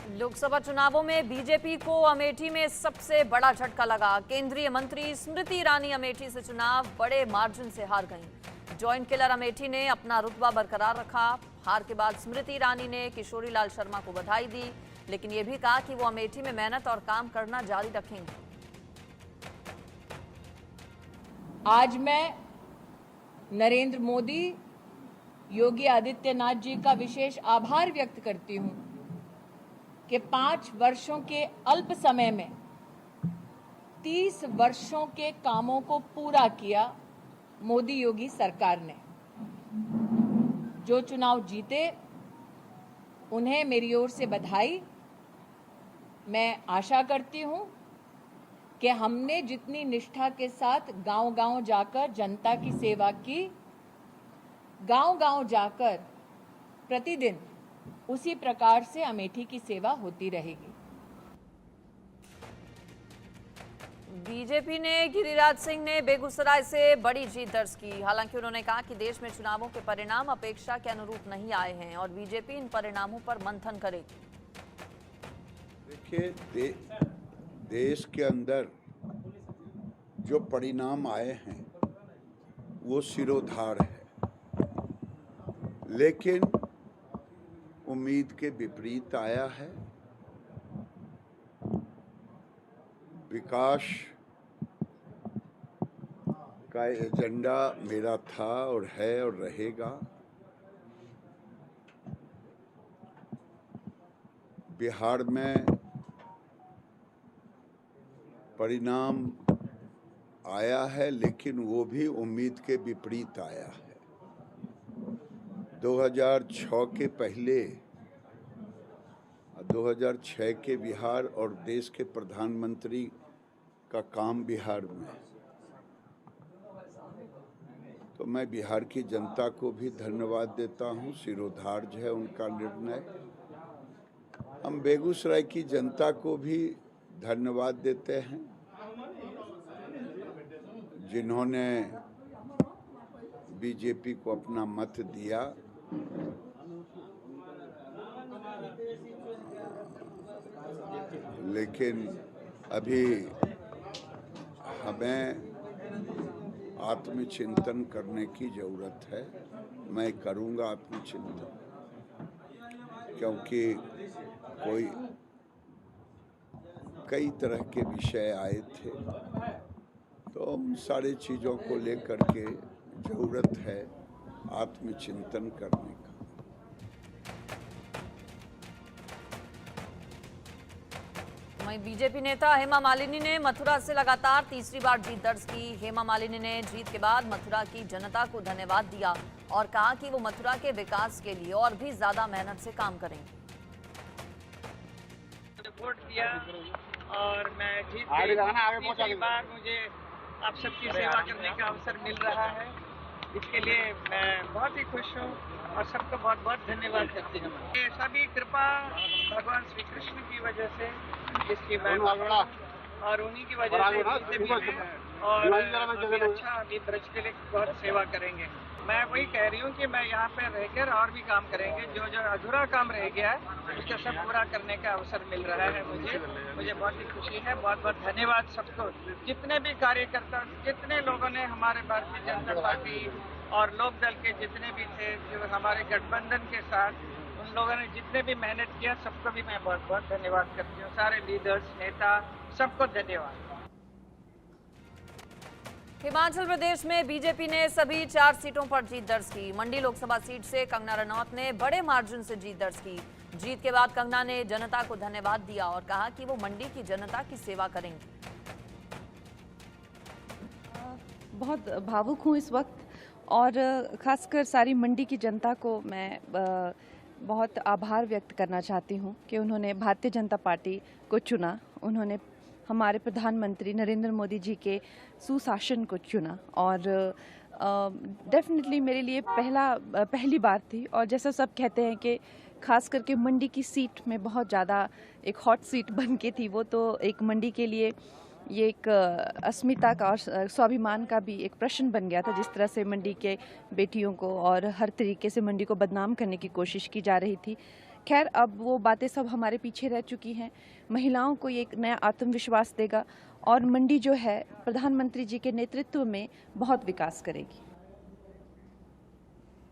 लोकसभा चुनावों में बीजेपी को अमेठी में सबसे बड़ा झटका लगा। केंद्रीय मंत्री स्मृति ईरानी अमेठी से चुनाव बड़े मार्जिन से हार गईं। जॉइंट किलर अमेठी ने अपना रुतबा बरकरार रखा। हार के बाद स्मृति ईरानी ने किशोरी लाल शर्मा को बधाई दी, लेकिन ये भी कहा कि वो अमेठी में मेहनत और काम करना जारी रखेंगे। आज मैं नरेंद्र मोदी, योगी आदित्यनाथ जी का विशेष आभार व्यक्त करती हूं कि 5 वर्षों के अल्प समय में 30 वर्षों के कामों को पूरा किया मोदी योगी सरकार ने। जो चुनाव जीते उन्हें मेरी ओर से बधाई। मैं आशा करती हूं कि हमने जितनी निष्ठा के साथ गांव-गांव जाकर जनता की सेवा की, गांव-गांव जाकर प्रतिदिन उसी प्रकार से अमेठी की सेवा होती रहेगी। बीजेपी ने गिरिराज सिंह ने बेगूसराय से बड़ी जीत दर्ज की। हालांकि उन्होंने कहा कि देश में चुनावों के परिणाम अपेक्षा के अनुरूप नहीं आए हैं और बीजेपी इन परिणामों पर मंथन करेगी। देखिए, देश के अंदर जो परिणाम आए हैं वो सिरोधार है, लेकिन उम्मीद के विपरीत आया है। विकास का एजेंडा मेरा था और है और रहेगा। बिहार में परिणाम आया है, लेकिन वो भी उम्मीद के विपरीत आया है। 2006 के पहले 2006 के बिहार और देश के प्रधानमंत्री का काम बिहार में, तो मैं बिहार की जनता को भी धन्यवाद देता हूं। सिरोधार्ज है उनका निर्णय। हम बेगूसराय की जनता को भी धन्यवाद देते हैं, जिन्होंने बीजेपी को अपना मत दिया। लेकिन अभी हमें आत्मचिंतन करने की जरूरत है। मैं करूंगा आत्मचिंतन, क्योंकि कई तरह के विषय आए थे, तो उन सारी चीज़ों को लेकर के जरूरत है आत्मचिंतन करने का। वहीं बीजेपी नेता हेमा मालिनी ने मथुरा से लगातार तीसरी बार जीत दर्ज की। हेमा मालिनी ने जीत के बाद मथुरा की जनता को धन्यवाद दिया और कहा कि वो मथुरा के विकास के लिए और भी ज्यादा मेहनत से काम करेंगे। वोट दिया और मैं जीत गई। तीसरी बार मुझे आप सबकी सेवा करने का अवसर मिल रहा है, इसके लिए मैं बहुत ही खुश हूँ और सबको बहुत बहुत धन्यवाद करती हूँ। ये सभी कृपा भगवान श्री कृष्ण की वजह से, जिसकी मैं और उन्हीं की वजह से जीते भी हैं और अच्छा अभी ब्रज के लिए बहुत सेवा करेंगे। मैं वही कह रही हूँ कि मैं यहाँ पे रहकर और भी काम करेंगे। जो अधूरा काम रह गया है उसका सब पूरा करने का अवसर मिल रहा है मुझे बहुत ही खुशी है। बहुत बहुत धन्यवाद सबको, जितने भी कार्यकर्ता, जितने लोगों ने हमारे भारतीय जनता पार्टी और लोक दल के जितने भी थे, जो हमारे गठबंधन के साथ, उन लोगों ने जितने भी मेहनत किया, सबको भी मैं बहुत बहुत धन्यवाद करती हूँ। सारे लीडर्स, नेता, सबको धन्यवाद। हिमाचल प्रदेश में बीजेपी ने सभी 4 सीटों पर जीत दर्ज की। मंडी लोकसभा सीट से कंगना रनौत ने बड़े मार्जिन से जीत दर्ज की। जीत के बाद कंगना ने जनता को धन्यवाद दिया और कहा कि वो मंडी की जनता की सेवा करेंगी। बहुत भावुक हूँ इस वक्त और खासकर सारी मंडी की जनता को मैं बहुत आभार व्यक्त करना चाहती हूँ कि उन्होंने भारतीय जनता पार्टी को चुना। उन्होंने हमारे प्रधानमंत्री नरेंद्र मोदी जी के सुशासन को चुना और डेफिनेटली मेरे लिए पहली बार थी। और जैसा सब कहते हैं कि खास करके मंडी की सीट में बहुत ज़्यादा एक हॉट सीट बन के थी, वो तो एक मंडी के लिए ये एक अस्मिता का और स्वाभिमान का भी एक प्रश्न बन गया था। जिस तरह से मंडी के बेटियों को और हर तरीके से मंडी को बदनाम करने की कोशिश की जा रही थी, खैर अब वो बातें सब हमारे पीछे रह चुकी हैं। महिलाओं को ये एक नया आत्मविश्वास देगा और मंडी जो है प्रधानमंत्री जी के नेतृत्व में बहुत विकास करेगी।